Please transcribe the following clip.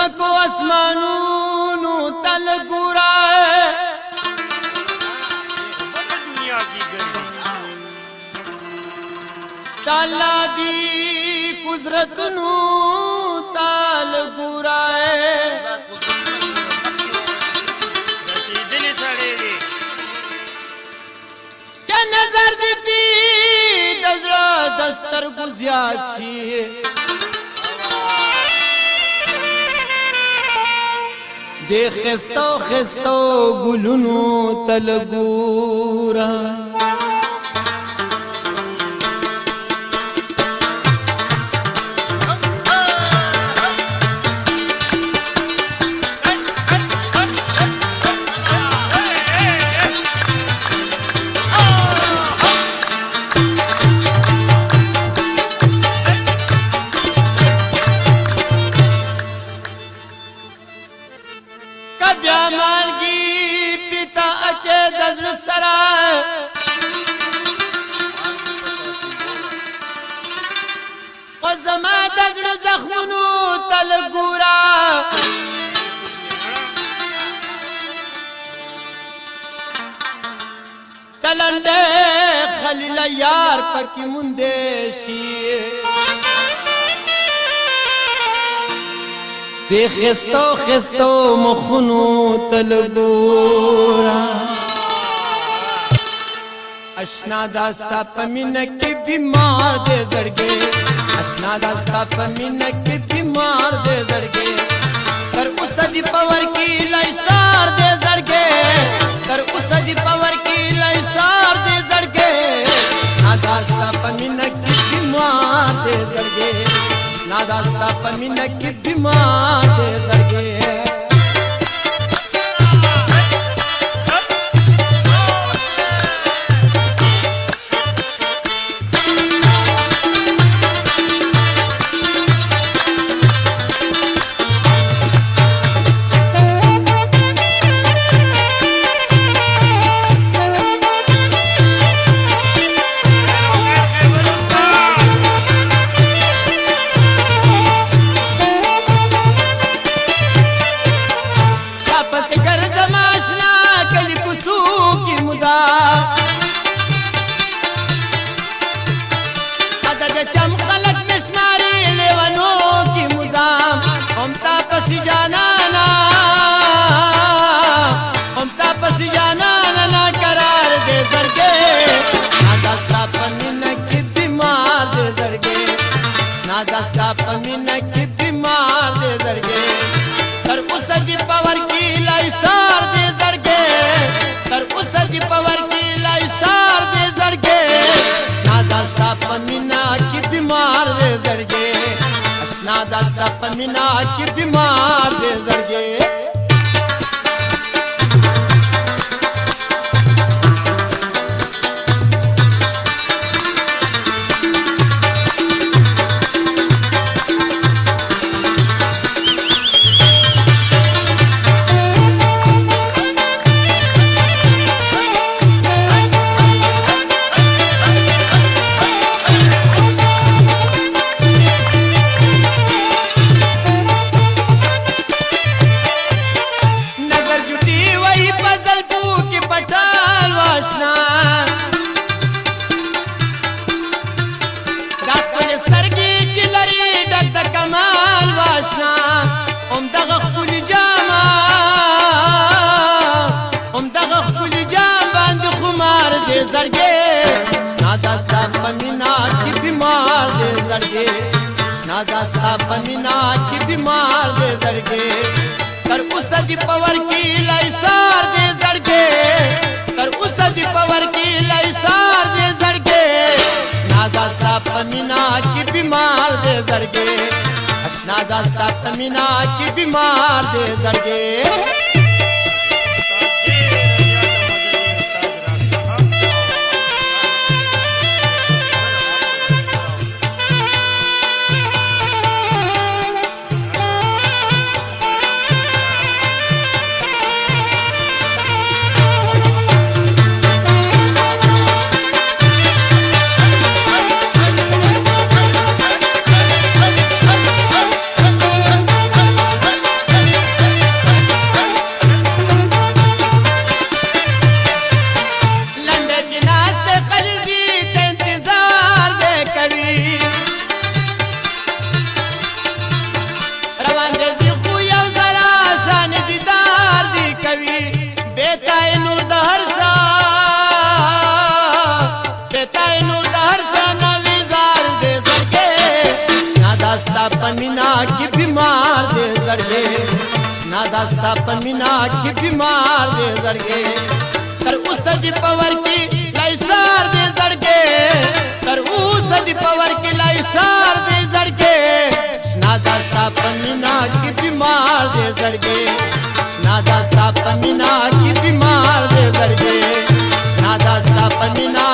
زمکو اسمانونو تل ګورا دنیا کی گرمی تالا دی قدرتونو تل ګورا رسیدلی سړی دی که نظر دی پی د زړه د سترګو زیات شي دی خستو خستو ګلونو تل ګورا بیا مالگی پیتا اچے دزر سرا و زما دزر زخمونو تل گورا تلنڈے خلیل یار پکی مندشی دی خستو خستو مخونو تل ګورا اشنا داستا پمینه کې بیمار دې زړګې اشنا داستا پمینه کې بیمار دې زړګې تر اوسه دی پاور کې لایسار دې زړګې تر اوسه دی پاور کې لایسار دې زړګې اشنا داستا پمینه کې بیمار دې زړګې ناداستا پمینه کې بیمار دې زړګې چم خلق مشماری لیوانو کی مدام ہم تا پسی جانانا ہم تا پسی جانانا نا قرار دے زرگے ناداستا پمینہ کی بیمار دے زرگے ناداستا پمینہ کی بیمار دے زرگے تر اسا دی پاور کی لائسار دے زرگے تر اسا دی پاور کی لائسار دے زرگے ناداستا پمینہ بیمار دے زړګې اشنا داستا پمینا کی بیمار دے زړګې ناداستا پمینا کی بیمار دے زړګې ناداستا پمینا کی بیمار دے زړګې تر اوسه دی پاور کی لایسار دے زړګې تر اوسه دی پاور کی لایسار دے زړګې ناداستا پمینا کی بیمار دے زړګې ناداستا پمینا کی بیمار دے زړګې दास्ता पमीना की बीमार दे जड़गे कर उस दी पवर की लाइसार दे जड़गे कर उस दी पवर की लाइसार दे जड़गे ना दास्ता पमीना की बीमार दे जड़गे ना दास्ता पमीना की बीमार दे जड़गे ना दास्ता पमीना